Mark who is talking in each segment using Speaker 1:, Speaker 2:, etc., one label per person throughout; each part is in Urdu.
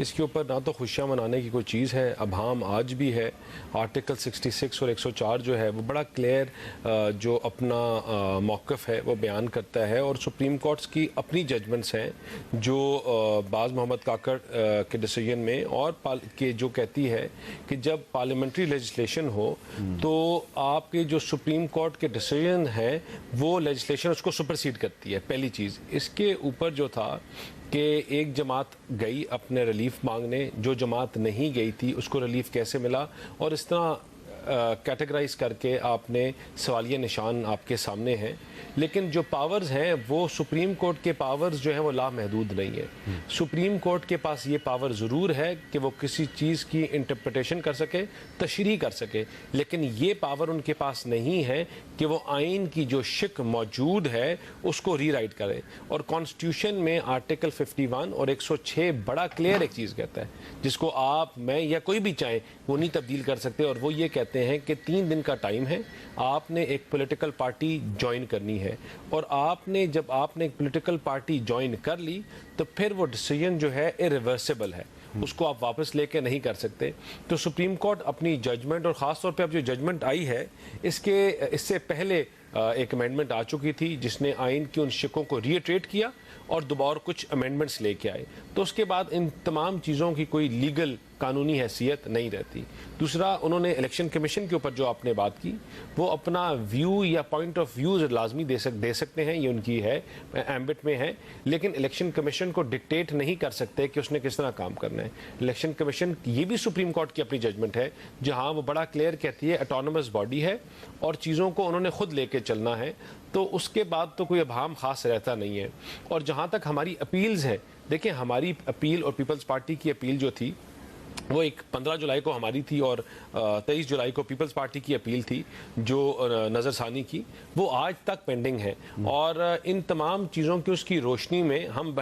Speaker 1: اس کے اوپر نہ تو خوشیاں منانے کی کوئی چیز ہے. ابہام آج بھی ہے. آرٹیکل 66 اور 104 جو ہے وہ بڑا کلیئر جو اپنا موقف ہے وہ بیان کرتا ہے, اور سپریم کورٹس کی اپنی ججمنٹس ہیں جو باز محمد کاکڑ کے ڈیسیجن میں, اور کہ جو کہتی ہے کہ جب پارلیمنٹری لیجسلیشن ہو تو آپ کے جو سپریم کورٹ کے ڈیسیجن ہیں وہ لیجسلیشن اس کو سپرسیڈ کرتی ہے. پہلی چیز. اس کے اوپر جو تھا کہ ایک جماعت گئی اپنے ریلیف مانگنے, جو جماعت نہیں گئی تھی اس کو ریلیف کیسے ملا, اور اس طرح کیٹیگرائز کر کے آپ نے سوالیہ نشان آپ کے سامنے ہیں. لیکن جو پاورز ہیں وہ سپریم کورٹ کے پاورز جو ہیں وہ لامحدود نہیں ہے. سپریم کورٹ کے پاس یہ پاور ضرور ہے کہ وہ کسی چیز کی انٹرپریٹیشن کر سکے, تشریح کر سکے, لیکن یہ پاور ان کے پاس نہیں ہے کہ وہ آئین کی جو شق موجود ہے اس کو ری رائٹ کرے. اور کانسٹیٹیوشن میں آرٹیکل 51 اور 106 بڑا کلیئر ایک چیز کہتا ہے جس کو آپ, میں یا کوئی بھی چاہے وہ نہیں تبدیل کر سکتے, اور وہ یہ کہتے ہیں کہ 3 دن کا ٹائم ہے, آپ نے ایک پولیٹیکل پارٹی جوائن کرنی ہے, اور آپ نے جب آپ نے ایک پولیٹیکل پارٹی جوائن کر لی تو پھر وہ ڈیسیجن جو ہے ایریورسیبل ہے, اس کو آپ واپس لے کے نہیں کر سکتے. تو سپریم کورٹ اپنی ججمنٹ, اور خاص طور پہ اب جو ججمنٹ آئی ہے اس سے پہلے ایک امینڈمنٹ آ چکی تھی جس نے آئین کی ان شقوں کو ریٹریٹ کیا اور دوبارہ کچھ امینڈمنٹس لے کے آئے, تو اس کے بعد ان تمام چیزوں کی کوئی لیگل قانونی حیثیت نہیں رہتی. دوسرا, انہوں نے الیکشن کمیشن کے اوپر جو آپ نے بات کی وہ اپنا ویو یا پوائنٹ آف ویو لازمی دے سکتے ہیں, یہ ان کی ہے ایمبٹ میں ہے, لیکن الیکشن کمیشن کو ڈکٹیٹ نہیں کر سکتے کہ اس نے کس طرح کام کرنا ہے. الیکشن کمیشن یہ بھی سپریم کورٹ کی اپنی ججمنٹ ہے جہاں وہ بڑا کلیئر کہتی ہے اٹانومس باڈی ہے اور چیزوں کو انہوں نے خود لے کے چلنا ہے, تو اس کے بعد تو کوئی ابہام خاص رہتا نہیں ہے. اور جہاں تک ہماری اپیلز ہیں, دیکھیں ہماری اپیل اور پیپلز پارٹی کی اپیل جو تھی وہ ایک 15 جولائی کو ہماری تھی اور 23 جولائی کو پیپلز پارٹی کی اپیل تھی جو نظر ثانی کی, وہ آج تک پینڈنگ ہے. اور ان تمام چیزوں کی اس کی روشنی میں ہم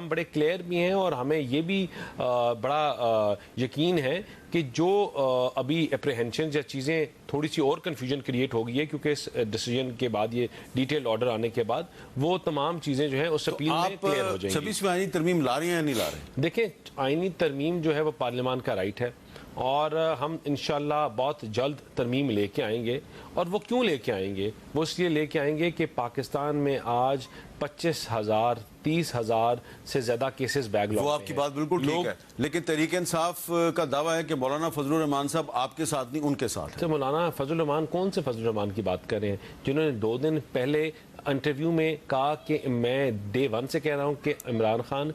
Speaker 1: بڑے کلیئر بھی ہیں, اور ہمیں یہ بھی بڑا یقین ہے کہ جو ابھی اپریہنشنز یا چیزیں تھوڑی سی اور کنفیوژن کریٹ ہو گئی ہے کیونکہ اس ڈیسیجن کے بعد, یہ ڈیٹیل آرڈر آنے کے بعد, وہ تمام چیزیں جو ہیں اس اپیل میں کلیئر ہو جائیں گی.
Speaker 2: 26ویں آئینی ترمیم لا رہے ہیں یا نہیں لا رہے؟
Speaker 1: دیکھیں آئینی ترمیم جو ہے وہ پارلیمان کا رائٹ ہے, اور ہم انشاءاللہ بہت جلد ترمیم لے کے آئیں گے. اور وہ کیوں لے کے آئیں گے؟ وہ اس لیے لے کے آئیں گے کہ پاکستان میں آج 25,000 30,000 سے زیادہ کیسز بیک لاگ.
Speaker 2: وہ آپ کی بات بالکل ٹھیک ہے, لیکن تحریک انصاف کا دعویٰ ہے کہ مولانا فضل الرحمان صاحب آپ کے ساتھ نہیں ان کے ساتھ ہے.
Speaker 1: مولانا فضل الرحمان کون سے فضل الرحمان کی بات کر رہے ہیں جنہوں نے 2 دن پہلے انٹرویو میں کہا کہ میں ڈے 1 سے کہہ رہا ہوں کہ عمران خان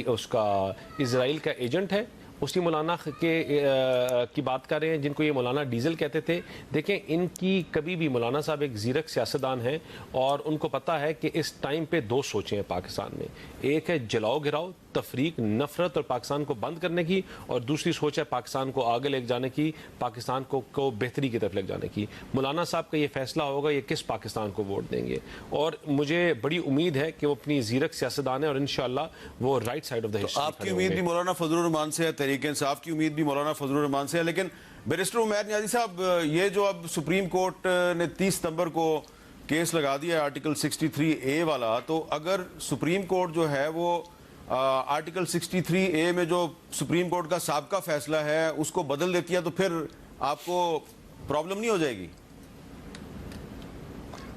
Speaker 1: اس کا اسرائیل کا ایجنٹ ہے. اسی مولانا کی بات کر رہے ہیں جن کو یہ مولانا ڈیزل کہتے تھے. دیکھیں ان کی کبھی بھی, مولانا صاحب ایک زیرک سیاستدان ہیں اور ان کو پتہ ہے کہ اس ٹائم پہ 2 سوچیں ہیں پاکستان میں, ایک ہے جلاؤ گھراؤ, تفریق, نفرت اور پاکستان کو بند کرنے کی, اور دوسری سوچ ہے پاکستان کو آگے لے جانے کی, پاکستان کو بہتری کی طرف لے جانے کی. مولانا صاحب کا یہ فیصلہ ہوگا یہ کس پاکستان کو ووٹ دیں گے, اور مجھے بڑی امید ہے کہ وہ اپنی زیرک سیاستدان ہے اور انشاءاللہ وہ right side of the history.
Speaker 2: آپ کی امید بھی مولانا فضل الرحمان سے ہے, تحریک انصاف کی امید بھی مولانا فضل الرحمان سے ہے, لیکن بیرسٹر عمیر نیازی صاحب, یہ جو اب سپریم کورٹ نے 30 ستمبر کو کیس لگا دیا ہے آرٹیکل 63A والا, تو اگر سپریم کورٹ جو ہے وہ آرٹیکل 63A میں جو سپریم کورٹ کا سابقہ فیصلہ ہے اس کو بدل دیتی ہے تو پھر آپ کو پرابلم نہیں ہو جائے گی؟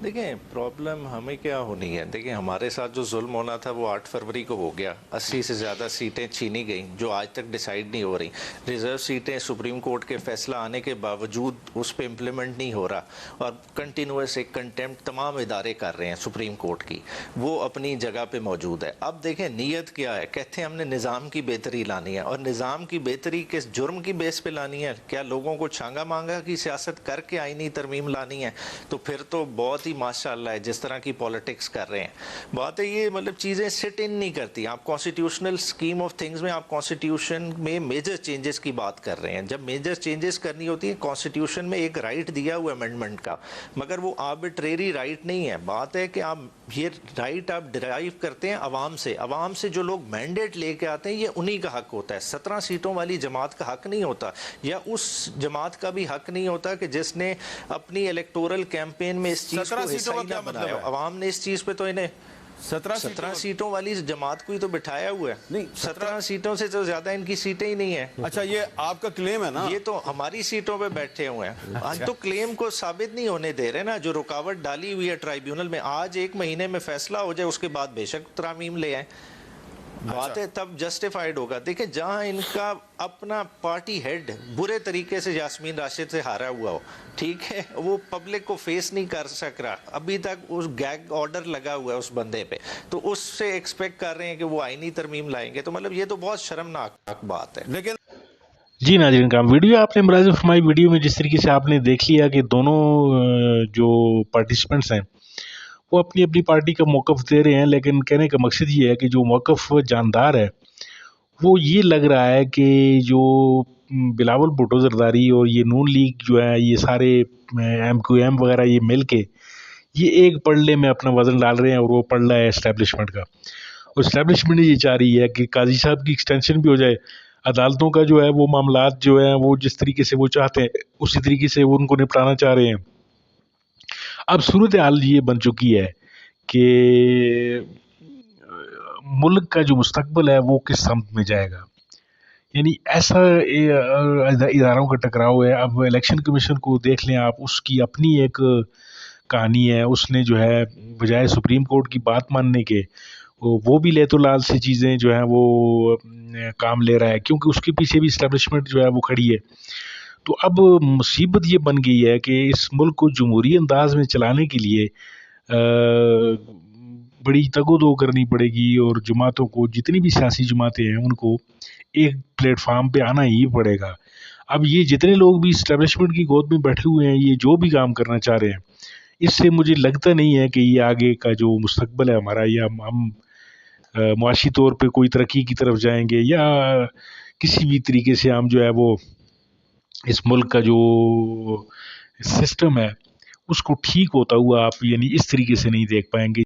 Speaker 3: دیکھیں پرابلم ہمیں کیا ہونی ہے, دیکھیں ہمارے ساتھ جو ظلم ہونا تھا وہ 8 فروری کو ہو گیا, 80 سے زیادہ سیٹیں چھینی گئیں جو آج تک ڈیسائیڈ نہیں ہو رہی. ریزرو سیٹیں سپریم کورٹ کے فیصلہ آنے کے باوجود اس پہ امپلیمنٹ نہیں ہو رہا, اور کنٹینوس ایک کنٹیمپٹ تمام ادارے کر رہے ہیں سپریم کورٹ کی, وہ اپنی جگہ پہ موجود ہے. اب دیکھیں نیت کیا ہے, کہتے ہیں ہم نے نظام کی بہتری لانی ہے, اور نظام کی بہتری کس جرم کی بیس پہ لانی ہے؟ کیا لوگوں کو چھانگا مانگا کی سیاست کر کے آئینی ترمیم لانی ہے؟ تو پھر تو بہت ہی ماشاءاللہ ہے جس طرح کی پولیٹکس کر رہے ہیں. بات ہے یہ مطلب چیزیں سٹ ان نہیں کرتی. آپ کانسٹیٹیوشنل اسکیم آف تھنگز میں آپ کانسٹیٹیوشن میں میجر چینجز کی بات کر رہے ہیں. جب میجر چینجز کرنی ہوتی ہے, کانسٹیٹیوشن میں ایک رائٹ دیا ہوا امینڈمنٹ کا, مگر وہ آربیٹریری رائٹ نہیں ہے. بات ہے کہ آپ یہ رائٹ آپ ڈرائیو کرتے ہیں عوام سے, عوام سے جو لوگ مینڈیٹ لے کے آتے ہیں یہ انہی کا حق ہوتا ہے. 17 سیٹوں والی جماعت کا حق نہیں ہوتا, یا اس جماعت کا بھی حق نہیں ہوتا کہ جس نے اپنی الیکٹورل کیمپین میں اس چیز کو حصہ نہ بنایا. عوام نے اس چیز پہ تو انہیں 17 سیٹوں والی جماعت کو ہی تو بٹھایا ہوا ہے.
Speaker 2: نہیں،
Speaker 3: 17 سیٹوں سے تو زیادہ ان کی سیٹیں ہی نہیں ہیں.
Speaker 2: اچھا یہ آپ کا کلیم ہے نا؟
Speaker 3: یہ تو ہماری سیٹوں پہ بیٹھے ہوئے ہیں. آج تو کلیم کو ثابت نہیں ہونے دے رہے نا. جو رکاوٹ ڈالی ہوئی ہے ٹرائیبیونل میں, آج 1 مہینے میں فیصلہ ہو جائے, اس کے بعد بے شک ترامیم لے آئیں, بات ہے تب جسٹیفائیڈ ہوگا. دیکھیں جہاں ان کا اپنا پارٹی ہیڈ برے طریقے سے یاسمین راشد سے ہارا ہوا ہو, ٹھیک ہے, وہ پبلک کو فیس نہیں کر سک رہا ابھی تک, اس گیگ آرڈر لگا ہوا ہے اس بندے پہ, تو اس سے ایکسپیکٹ کر رہے ہیں کہ وہ آئینی ترمیم لائیں گے, تو مطلب یہ تو بہت شرمناک بات ہے.
Speaker 2: لیکن
Speaker 4: جی ناظرین کرام, ویڈیو آپ نے ملاحظہ فرمائی. ویڈیو میں جس طریقے سے آپ نے دیکھ لیا کہ دونوں جو پارٹیسپنٹس ہیں وہ اپنی اپنی پارٹی کا موقف دے رہے ہیں, لیکن کہنے کا مقصد یہ ہے کہ جو موقف جاندار ہے وہ یہ لگ رہا ہے کہ جو بلاول بھٹو زرداری اور یہ نون لیگ جو ہے, یہ سارے ایم کیو ایم وغیرہ یہ مل کے یہ ایک پلڑے میں اپنا وزن ڈال رہے ہیں, اور وہ پلڑا ہے اسٹیبلشمنٹ کا. اور اسٹیبلشمنٹ یہ چاہ رہی ہے کہ قاضی صاحب کی ایکسٹینشن بھی ہو جائے, عدالتوں کا جو ہے وہ معاملات جو ہیں وہ جس طریقے سے وہ چاہتے ہیں اسی طریقے سے وہ ان کو نپٹانا چاہ رہے ہیں. اب صورتحال یہ بن چکی ہے کہ ملک کا جو مستقبل ہے وہ کس سمت میں جائے گا. یعنی ایسا اداروں کا ٹکراؤ ہے. اب الیکشن کمیشن کو دیکھ لیں آپ, اس کی اپنی ایک کہانی ہے. اس نے جو ہے بجائے سپریم کورٹ کی بات ماننے کے وہ بھی لیت و لال سے چیزیں جو ہیں وہ کام لے رہا ہے, کیونکہ اس کے پیچھے بھی اسٹیبلشمنٹ جو ہے وہ کھڑی ہے. تو اب مصیبت یہ بن گئی ہے کہ اس ملک کو جمہوری انداز میں چلانے کے لیے بڑی تگ و دو کرنی پڑے گی, اور جماعتوں کو, جتنی بھی سیاسی جماعتیں ہیں ان کو ایک پلیٹ فارم پہ آنا ہی پڑے گا. اب یہ جتنے لوگ بھی اسٹیبلشمنٹ کی گود میں بیٹھے ہوئے ہیں, یہ جو بھی کام کرنا چاہ رہے ہیں, اس سے مجھے لگتا نہیں ہے کہ یہ آگے کا جو مستقبل ہے ہمارا, یا ہم معاشی طور پہ کوئی ترقی کی طرف جائیں گے, یا کسی بھی طریقے سے ہم جو ہے وہ اس ملک کا جو سسٹم ہے اس کو ٹھیک ہوتا ہوا آپ یعنی اس طریقے سے نہیں دیکھ پائیں گے.